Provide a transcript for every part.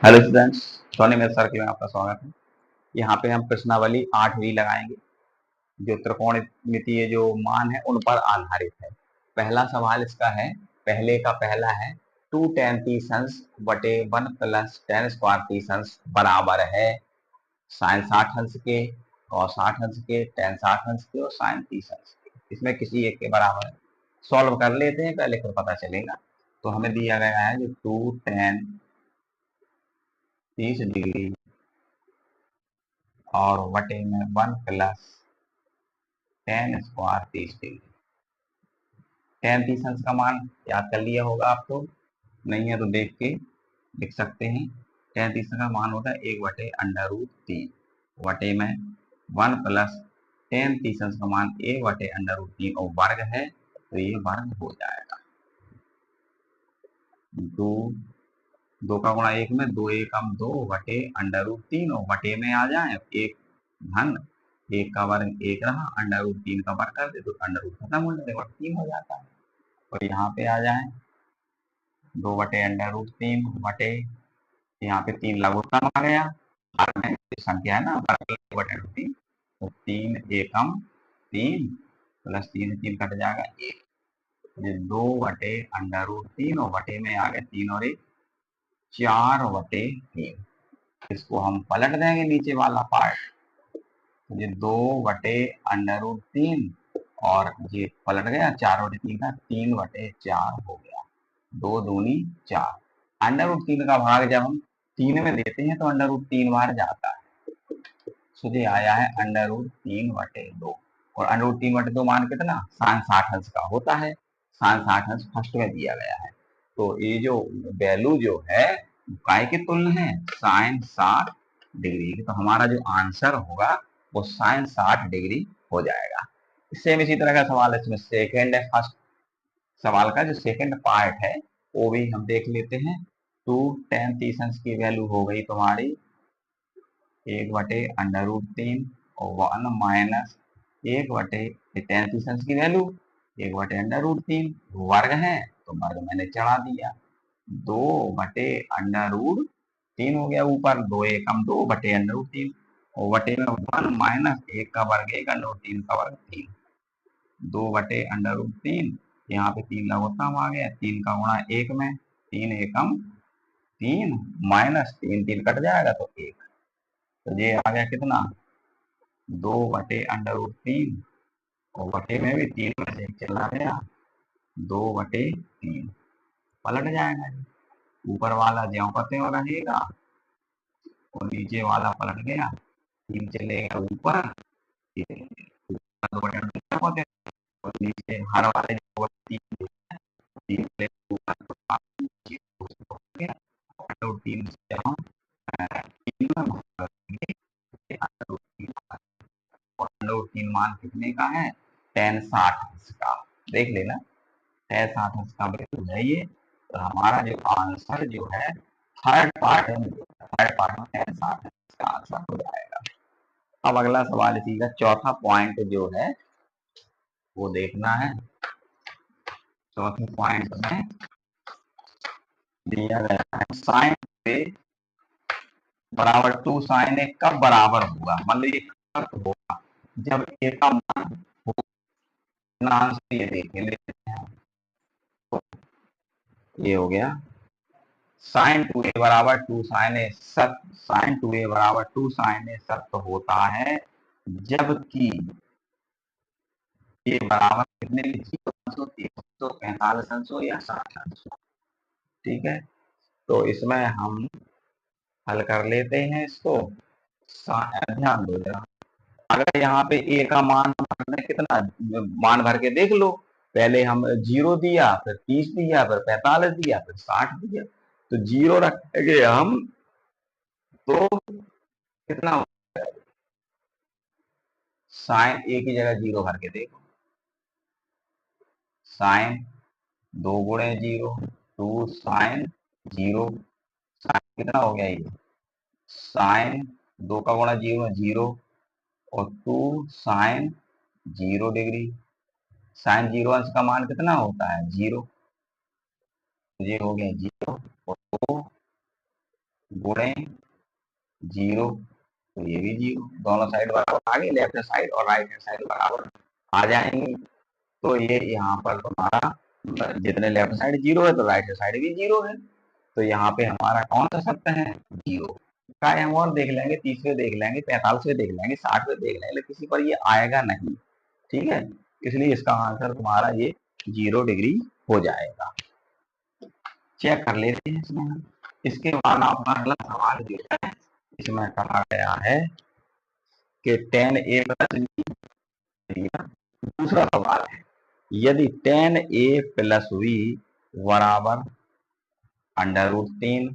Hello students, Soni मेरे sir के में आपका स्वागत है। यहाँ पे हम प्रश्नावली 8वीं लगाएंगे जो त्रिकोणमितीय जो मान है उन पर आधारित है। पहला सवाल इसका है, पहले का पहला है 2 tan तीसंस बटे 1 प्लस tan स्क्वायर तीसंस बराबर है sin 60 अंश के, cos 60 अंश के, tan 60 अंश के और sin 30 अंश के। इसमें किसी एक के बराबर है। सॉल्व कर लेते हैं पहले, फिर पता चलेगा। तो हमें दिया गया है जो 2 tan 30 डिग्री और बटे में 1 plus tan square 30 degree. tan 30 अंश का मान याद कर लिया होगा आप तो, नहीं है तो देख के लिख सकते हैं। tan 30 का मान होता है 1/√3 बटे में 1 प्लस tan 30 अंश का मान 1/√3 और वर्ग है तो ये वर्ग हो जाएगा। दो दो का गुणा एक में 2 एकम 2 बटे √3 और बटे में आ जाए एक धन एक का वर्ग एक रहा, √3 का वर्ग कर दे तो √ खत्म हो जाएगा, 3 हो जाता है। और यहाँ पे आ जाए 2 बटे √3 बटे यहाँ पे 3 लघुत्तम आ गया, संख्या है ना बटे √3 तो 3 एकम 3 प्लस 3 कट जाएगा 1, 2 बटे √3 और बटे में आ गया 3 और 1 4/3। इसको हम पलट देंगे नीचे वाला पार्ट, ये 2/√3 और ये पलट गया 4/3 का 3/4 हो गया, 2 दूनी 4। √3 का भाग जब हम 3 में देते हैं तो √3 बार जाता है, तो ये आया है √3/2 और √3/2 मान कितना sin 60 अंश का होता है। sin 60 अंश फर्स्ट में दिया गया है, तो ये जो वैल्यू जो है काय के तुल्य है sin 60 डिग्री। तो हमारा जो आंसर होगा वो sin 60 डिग्री हो जाएगा। सेम इसी तरह का सवाल है, इसमें सेकेंड है, फर्स्ट सवाल का जो सेकेंड पार्ट है वो भी हम देख लेते हैं। 2 tan 30 की वैल्यू हो गई तुम्हारी 1/√3 और 1 माइनस 1 tan 30 की वैल्यू 1/√3 वर्ग है तो वर्ग मैंने चढ़ा दिया, 2/√3 हो गया ऊपर, 2 एकम 2 बटे √3 और बटे में 1 माइनस 1 का वर्ग 1 √3 का वर्ग 3, 2/√3 यहाँ पे 3 लघुत्तम आ गया, 3 का गुणा 1 में 3 एकम 3 माइनस 3 कट जाएगा तो 1, तो ये आ गया कितना 2/√3 और बटे में भी 3 में से 1 चला गया, 2/3 पलट जाएगा। ऊपर वाला ज्यों का त्यों रहेगा और नीचे वाला पलट गया, 3 चलेगा ऊपर और नीचे हर वाले 3 ऊपर तो 3 3 मान कितने का है tan 60 का, देख लेना tan 60 का वैल्यू है ये। तो हमारा जो आंसर जो है थर्ड पार्ट है, थर्ड पार्ट में tan 60 का आंसर हो जाएगा। अब अगला सवाल इसी का चौथा पॉइंट जो है वो देखना है। चौथे पॉइंट में दिया गया है साइन ए बराबर 2 sin ए कब बराबर होगा, मतलब ये कब होगा जब ए का मान हो, ये देख लेते हैं। तो ये हो गया sin 2a बराबर 2 sin ए सत्य, sin 2a बराबर 2 sin ए सत्य होता है जबकि ये बराबर कितने के 345 अंशों या 60 अंशों। ठीक है, तो इसमें हम हल कर लेते हैं इसको। ध्यान दो जरा, अगर यहाँ पे ए का मान हमने कितना मान भर के देख लो, पहले हम 0 दिया, फिर 30 दिया, फिर 45 दिया, फिर 60 दिया, तो 0 रखेंगे हम तो कितना साइन ए की जगह 0 भर के देखो, साइन 2 गुणे 0 2 साइन 0, साइन कितना हो गया ये साइन 2 का गुणा 0 0 और 2 साइन 0 डिग्री, साइन 0 अंश का मान कितना होता है 0, ये हो गया 0 और 2 गुणे जीरो, तो ये भी जीरो, दोनों साइड बराबर आ गए, लेफ्ट साइड और राइट हैंड साइड बराबर आ जाएंगे। तो ये यहाँ पर तुम्हारा जितने लेफ्ट साइड जीरो है तो राइट साइड भी जीरो है, तो यहाँ पे हमारा कौन सा शब्द है, जीरो का। हम और देख लेंगे, 30वें देख लेंगे, 45वें देख लेंगे, 60वें देख लेंगे, लेकिन किसी पर ये आएगा नहीं, ठीक है। इसलिए इसका आंसर तुम्हारा ये 0 डिग्री हो जाएगा। चेक कर लेते हैं इसमें हम। इसके बाद अपना अगला सवाल जो है इसमें कहा गया है कि tan a प्लस बी, दूसरा सवाल है, यदि tan a प्लस बी बराबर √3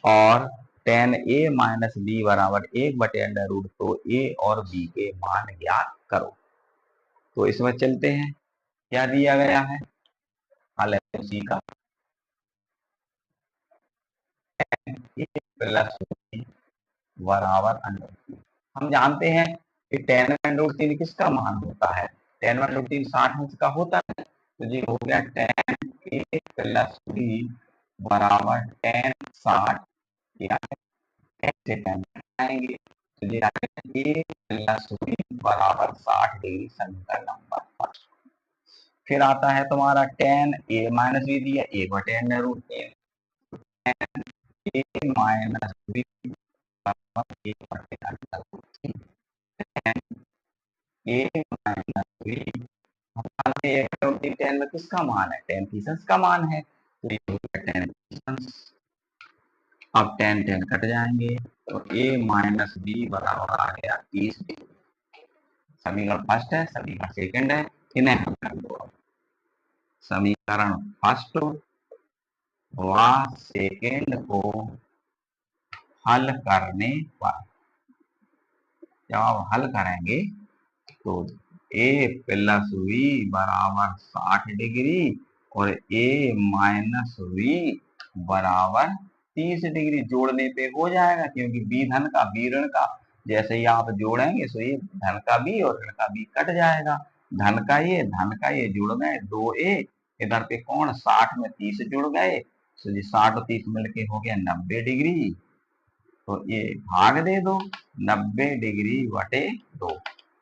और tan a माइनस बी बराबर 1/√, तो a और b के मान ज्ञात करो। तो इसमें चलते हैं, क्या दिया गया है, हल है उसी का, a प्लस बी बराबर √3। हम जानते हैं कि tan√3 किसका मान होता है, tan√3 60 अंश का होता है, तो ये हो गया tan a प्लस बी बराबर tan 60, या ऐसे tan आएंगे, तो ये आएगा a प्लस बी बराबर 60 डिग्री, समीकरण नंबर 1। फिर आता है तुम्हारा tan a माइनस बी दिया 1/√3, tan a माइनस बी बराबर 1/√3, ए माइनस बी, टेन में किसका मान है, टेन थीसिस का मान है, तो ये हो गया टेन थीसिस। अब टेन टेन कट जाएंगे, तो ए माइनस बी बराबर आ गया 30 डिग्री। समीकरण फर्स्ट है, समीकरण सेकंड है, इन्हें हल कर दो। समीकरण फर्स्ट व सेकंड को हल करने पर, जब आप हल करेंगे तो a प्लस बी बराबर 60 डिग्री और a माइनस बी बराबर 30 डिग्री जोड़ने पे हो जाएगा, क्योंकि बी धन का बी ऋण का, जैसे ही आप जोड़ेंगे तो ये धन का बी और ऋण का बी कट जाएगा, धन का ये जुड़ गए 2a, इधर पे कौन 60 में 30 जुड़ गए, तो ये 60 और 30 मिलके हो गया 90 डिग्री, तो ये भाग दे दो, 90 डिग्री/2,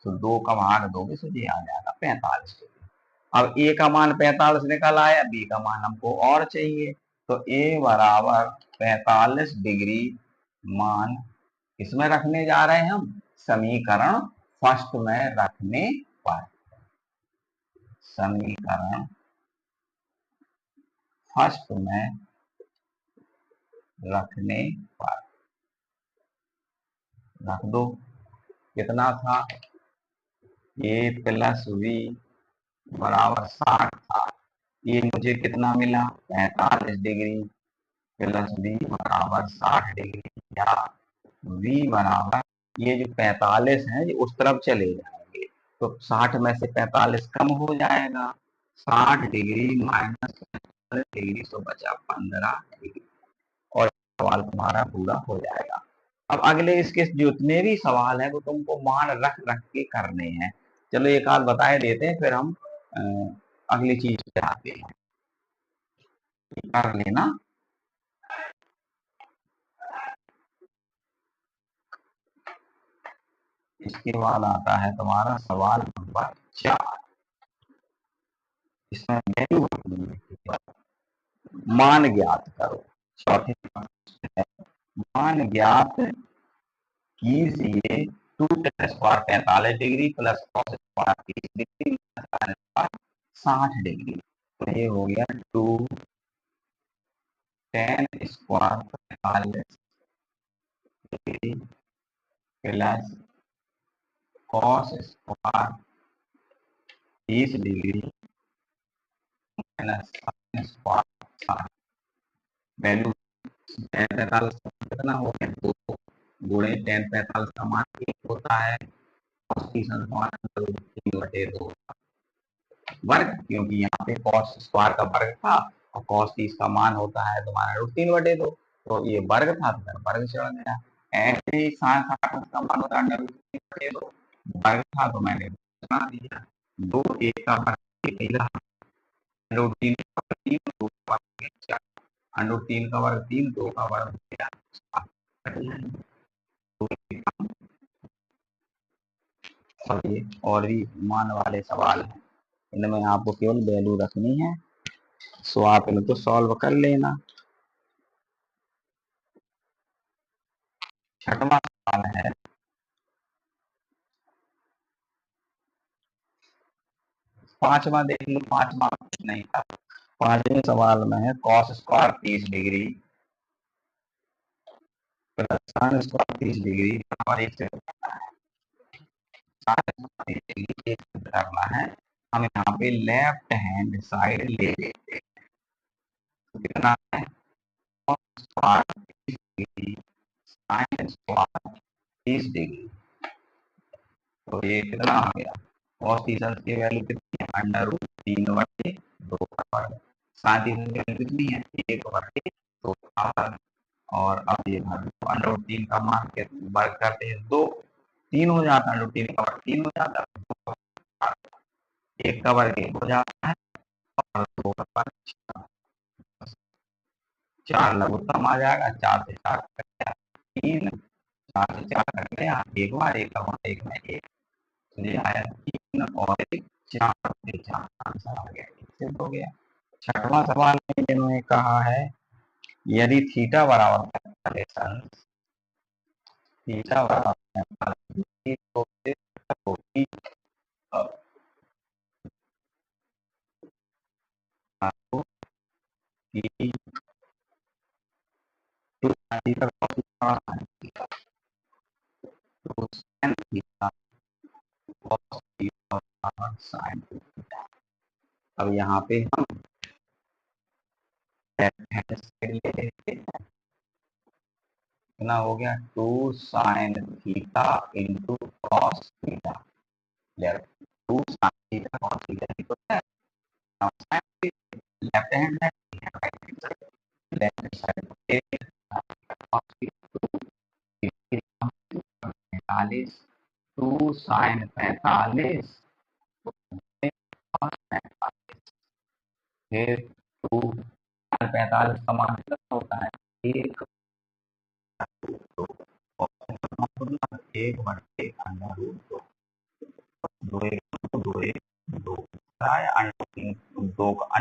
तो 2 का भाग दोगे तो ये आ जाएगा 45 डिग्री। अब ए का मान 45 निकल आया, बी का मान हमको और चाहिए, तो ए बराबर 45 डिग्री मान किसमें रखने जा रहे हैं हम, समीकरण फर्स्ट में रखने पर, समीकरण फर्स्ट में रखने पर रख दो। कितना था, ए प्लस बी बराबर 60 था, ये मुझे कितना मिला 45 डिग्री, प्लस बी बराबर 60 डिग्री, या v बराबर, ये जो 45 है ये उस तरफ चले जाएंगे, तो 60 में से 45 कम हो जाएगा, 60 डिग्री माइनस 45 डिग्री, तो बचा 15 डिग्री, और सवाल तुम्हारा पूरा हो जाएगा। अब अगले इसके जितने भी सवाल है वो तुमको मान रख रख के करने हैं। चलो एक आध बताए देते हैं, फिर हम अगली चीज पे आते हैं, कर लेना। इसके बाद आता है तुम्हारा सवाल नंबर 4, इसमें वैल्यू मान ज्ञात करो। चौथे है, मान ज्ञात कीजिए 2tan² 45 degree plus cos² 30 degree 60 degree, तो ये हो गया 2tan² 45 degree plus cos² 30 degree minus sin²। Value tan 45 कितना हो गया, 2 गुणे tan 45 का मान 1 होता है, cos 30 वर्ग, क्योंकि यहाँ पे cos² का वर्ग था और cos 30 का मान होता है तुम्हारा √3/2, तो ये वर्ग था तो वर्ग चढ़ गया। ऐसे ही sin 60 का मान होता है √3/2, वर्ग था तो मैंने बना दिया, 2 1 का वर्ग √3, √3 का वर्ग 3, 2 का वर्ग 4। और भी मान वाले सवाल हैं, इनमें आपको केवल वैल्यू रखनी है, सो आप इनको सॉल्व कर लेना। छठवां सवाल है, पांचवा देख लो, पांचवा नहीं था, पांचवें सवाल में है cos square 30 degree plus sin square 30 degree बराबर 1 से करना है। हम यहाँ पे लेफ्ट हैंड साइड ले लेते हैं, कितना है cos square 30 degree sin square 30 degree, तो ये कितना आ गया, cos 30 की वैल्यू कितनी है, √3/2 का वर्ग, sin 30 की वैल्यू कितनी है, 1/2 का वर्ग, और अब ये √3 का मान के वर्ग करते हैं 2, 3 हो जाता है, √3 का वर्ग 3 हो जाता है, 1 का वर्ग 1 हो जाता है, और 2 का वर्ग 4 लघुत्तम आ जाएगा, 4 से 4 3, 4 से 4 कट गया, एक बार 1 का मान 1 में 1, तो ये आया 3 और 1 4 से 4 आंसर आ गया, सिद्ध हो गया। छठवां सवाल में इन्होंने कहा है, यदि थीटा बराबर है, थीटा बराबर है, तो होगी आपको कि 2 थीटा तो sin थीटा cos थीटा बराबर sin थीटा। अब यहाँ पे हम लेफ्ट हैंड साइड ले लेते हैं, कितना हो गया 2 sin theta into cos theta, left 2 sin theta cos theta को left hand side, left side 45, 2 sin 45 फिर 2 45 का मान कितना होता है, 1 1/√2, 2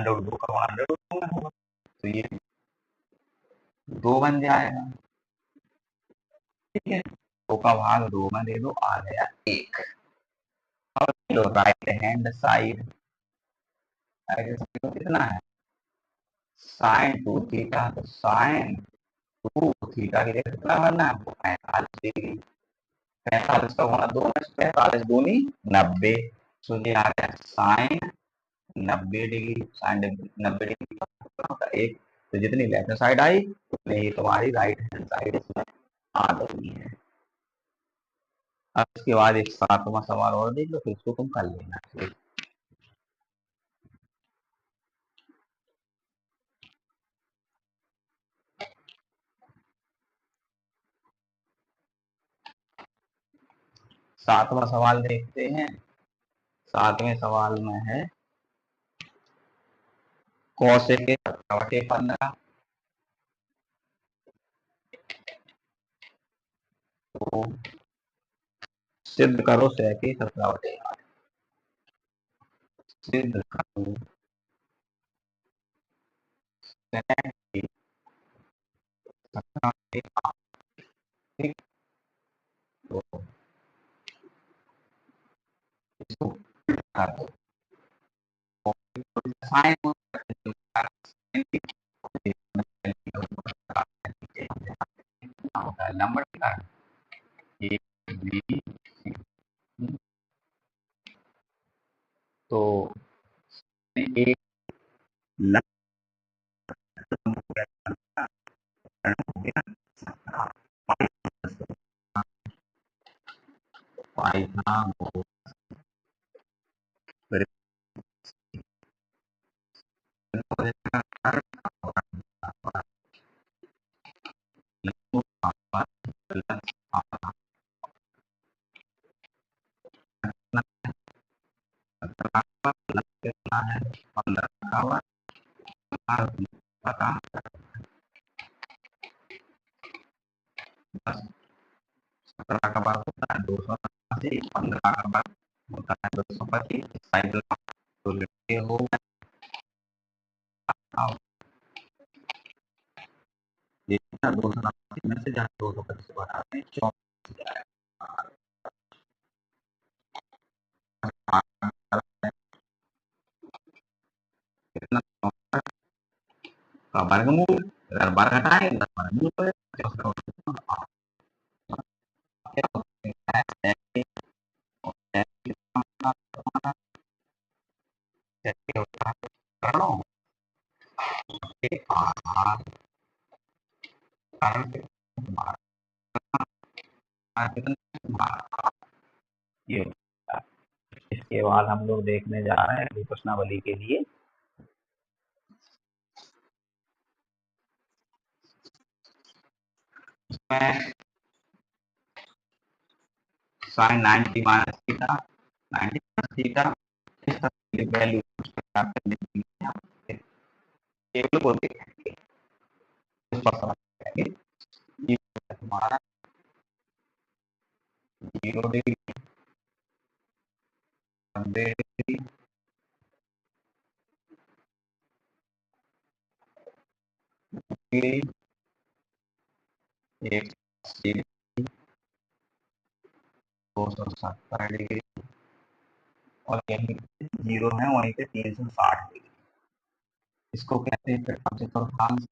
√2 का मान √2 में होगा, तो ये 2 बन जाएगा, ठीक है, 2 का भाग 2 में दे दो, आ गया 1। अब राइट हैंड साइड कितना है, sin 2 थीटा, तो sin 2 थीटा की जगह कितना बनना है आपको, 45 डिग्री, 45 का गुणा 2 में, 45 दूनी 90, तो ये आ गया sin 90 डिग्री, sin 90 डिग्री 1, तो जितनी लेफ्ट साइड आई उतनी ही तुम्हारी राइट हैंड साइड इसमें आ गई है। अब इसके बाद एक 7वां सवाल और देख लो, फिर इसको तुम कर लेना। 7वां सवाल देखते हैं। 7वें सवाल में है cosec के 17/15, तो सिद्ध करो sec के 17/8, सिद्ध करो sec के 17/8, ठीक, तो इसको कर दो, sin होता है नंबर का ए बी, तो एक पाइथागोरस कितना है 15 का पता 225 साइकिल तो लिखते हो ये 280 में से जहाँ 225 से बढ़ाते हैं 24 जाएगा। कितना का वर्गमूल, अगर वर्ग हटाए तो वर्गमूल हो जाएगा। ये इसके बाद हम लोग देखने जा रहे हैं प्रश्नावली के लिए sine 90 minus theta 90 minus theta इस तरह की वैल्यू टेबल को देखेंगे ये हमारा 0 डिग्री 90 डिग्री 180 डिग्री 270 डिग्री और यही 0 है वहीं पे 360 डिग्री। इसको कहते हैं चतुर्थांश।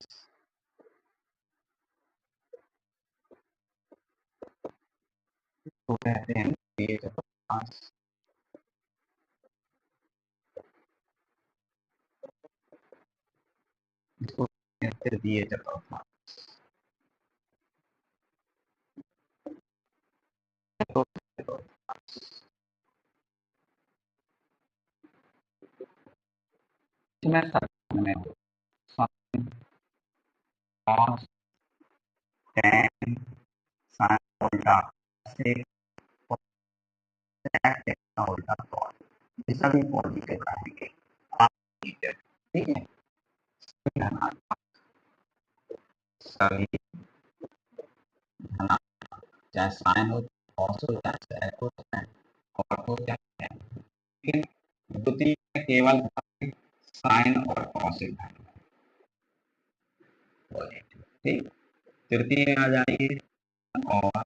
तो कहते हैं ये चतुर्थांश। इसको कहते हैं दिए चतुर्थांश। इसमें में sin, cos, tan, sin उल्टा sec, sec उल्टा cos, ये सभी पॉजिटिव आएंगे। ठीक है, सभी चाहे साइन हो cos हो चाहे sec हो चाहे cos हो चाहे tan, लेकिन द्वितीय में केवल साइन और cos पॉजिटिव। ठीक, तृतीय में आ जाइए और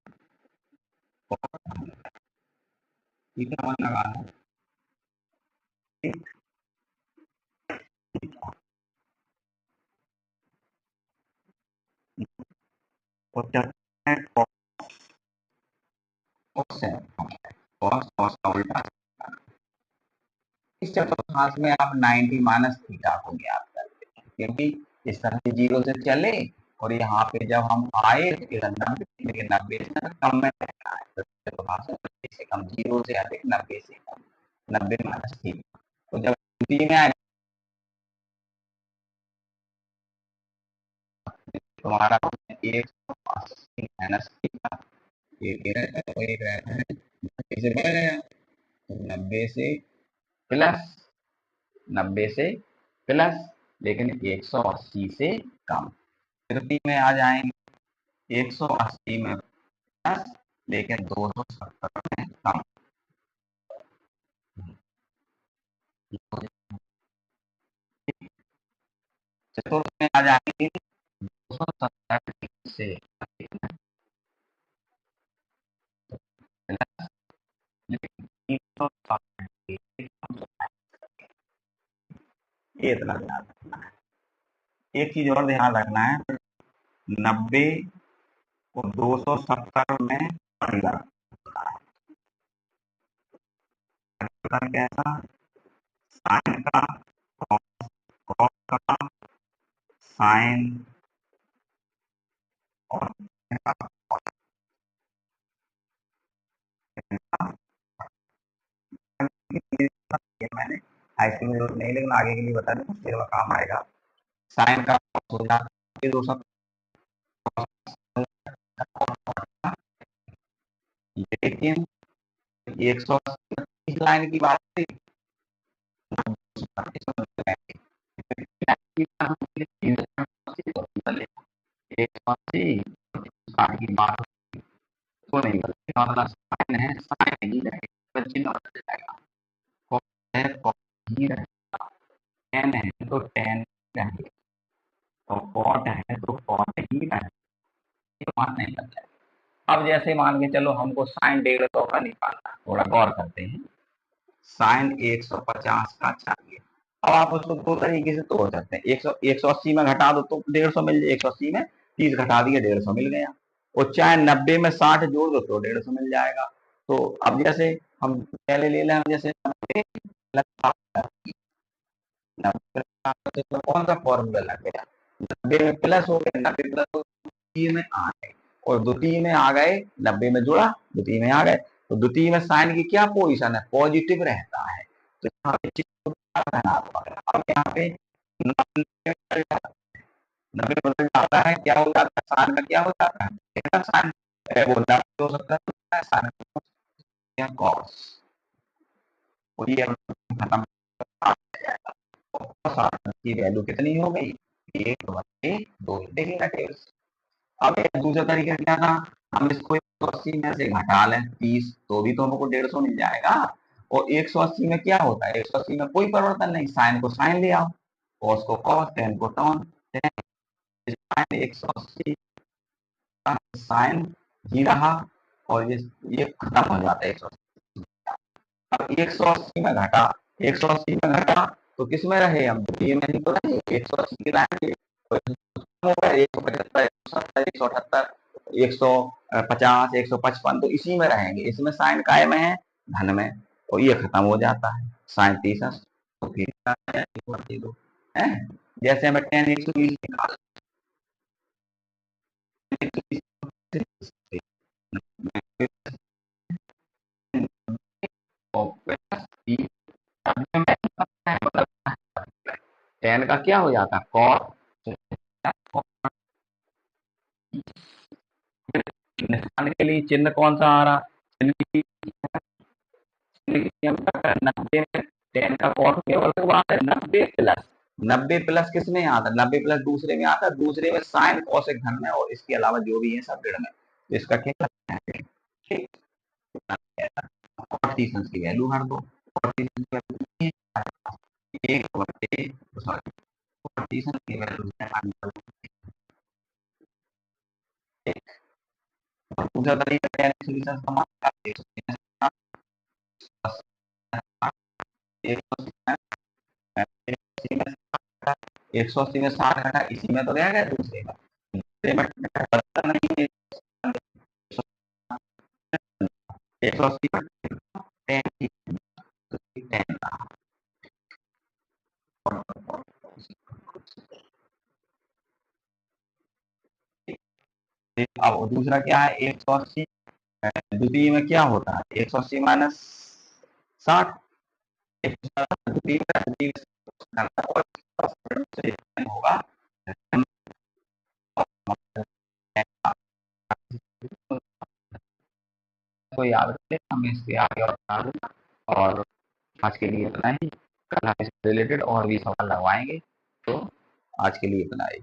थीटा वन लगा है। cos का उल्टा। इस चतुर्थांश में आप 90 माइनस थीटा को ज्ञात करते हैं क्योंकि इस तरह से 0 से चले और यहाँ पे जब हम आए तो 90 से कम में रहना है। चतुर्थांश में 90 से कम, 0 से अधिक 90 से कम, 90 माइनस थीटा। तो जब द्वितीय में आए तो हमारा 180 माइनस थीटा ये रहता है और एक रहता है 90 से बढ़ गया तो 90 से प्लस 90 से प्लस लेकिन 180 से कम। तृतीय में आ जाएंगे 180 में प्लस लेकिन 270 में कम। चतुर्थ में आ जाएंगे 270 से ये इतना ध्यान रखना है। एक चीज और ध्यान रखना है, 90 को 270 में परिवर्तन कैसा, साइन का cos का साइन और मैंने हाईस्कूल में जरूरत नहीं लेकिन आगे के लिए बता दें उसके काम आएगा। साइन का लेकिन 130 लाइन की बात थी 180 की बात तो नहीं साइन है, साइन नहीं रहेगा। cos ही रहेगा, tan है तो tan रहेगा, और cot है तो cot ही रहेगा, ये मान नहीं बदला। अब जैसे मान के चलो हमको साइन 150 का निकालना, थोड़ा गौर करते हैं। साइन 150 का चाहिए। अब आप उसको दो तरीके से तोड़ सकते हैं। 180 में घटा दो तो 150 मिल जाए, 180 में 30 घटा दिए 150 मिल गया। और चाहे 90 में 60 जोड़ दो तो 150 मिल जाएगा। तो अब जैसे हम पहले ले लें, जैसे 90 तो कौन सा फॉर्मूला लग गया, 90 में प्लस हो गए, 90 प्लस द्वितीय में आ गए, और द्वितीय में आ गए, 90 में जुड़ा द्वितीय में आ गए, तो द्वितीय में साइन की क्या पोजीशन है, पॉजिटिव रहता है। तो यहाँ पे अब यहाँ पे 90 बदल जाता है, क्या हो जाता है, साइन का क्या हो जाता है, साइन वो 90 हो सकता है, साइन कॉस, और ये खत्म की वैल्यू कितनी हो गई, 1/2 देखिएगा टेबल। अब दूसरा तरीका क्या था, हम इसको 180 में से घटा लें 30 तो भी तो हमको 150 मिल जाएगा। और 180 में क्या होता है, 180 में कोई परिवर्तन नहीं, साइन को साइन ले आओ, कॉस को कॉस, टेन को टॉन, साइन 180 का साइन ही रहा, और ये खत्म हो जाता है 180। अब 180 में घटा, 180 में घटा तो किस में रहे, हम द्वितीय में ही तो रहे, 180 रहेंगे, तो 175, 170, 178, 150, 155 तो इसी में रहेंगे, इसमें साइन काय में है, धन में, और ये खत्म हो जाता है साइन 30, तो फिर दो है। जैसे हमें टेन 120 निकाल, टेन का क्या हो जाता है, कॉस, निशान के लिए चिन्ह कौन सा आ रहा, चिन्ह 90 टेन का कॉट केवल 90 प्लस, 90 प्लस किस में आता है, 90 प्लस दूसरे में आता है, दूसरे में साइन कॉसेक धन में, और इसके अलावा जो भी है सब ऋण में, तो इसका क्या लगता है, कॉर्टिसंस की वैल्यू भर दो, एक बटे सॉरी कॉर्टिसन की वैल्यू दूसरा तरीका सोल्यूशन का 180 में 60 घटा, इसी में तो रह गया दूसरे में, दूसरे में नहीं है, 180 अब दूसरा क्या है, 180 द्वितीय में क्या होता है, 180 माइनस 60 होगा, तो याद रखें, हम इसके आगे और बता दूंगा। और आज के लिए इतना ही, कल हम इससे रिलेटेड और भी सवाल लगवाएंगे, तो आज के लिए इतना ही।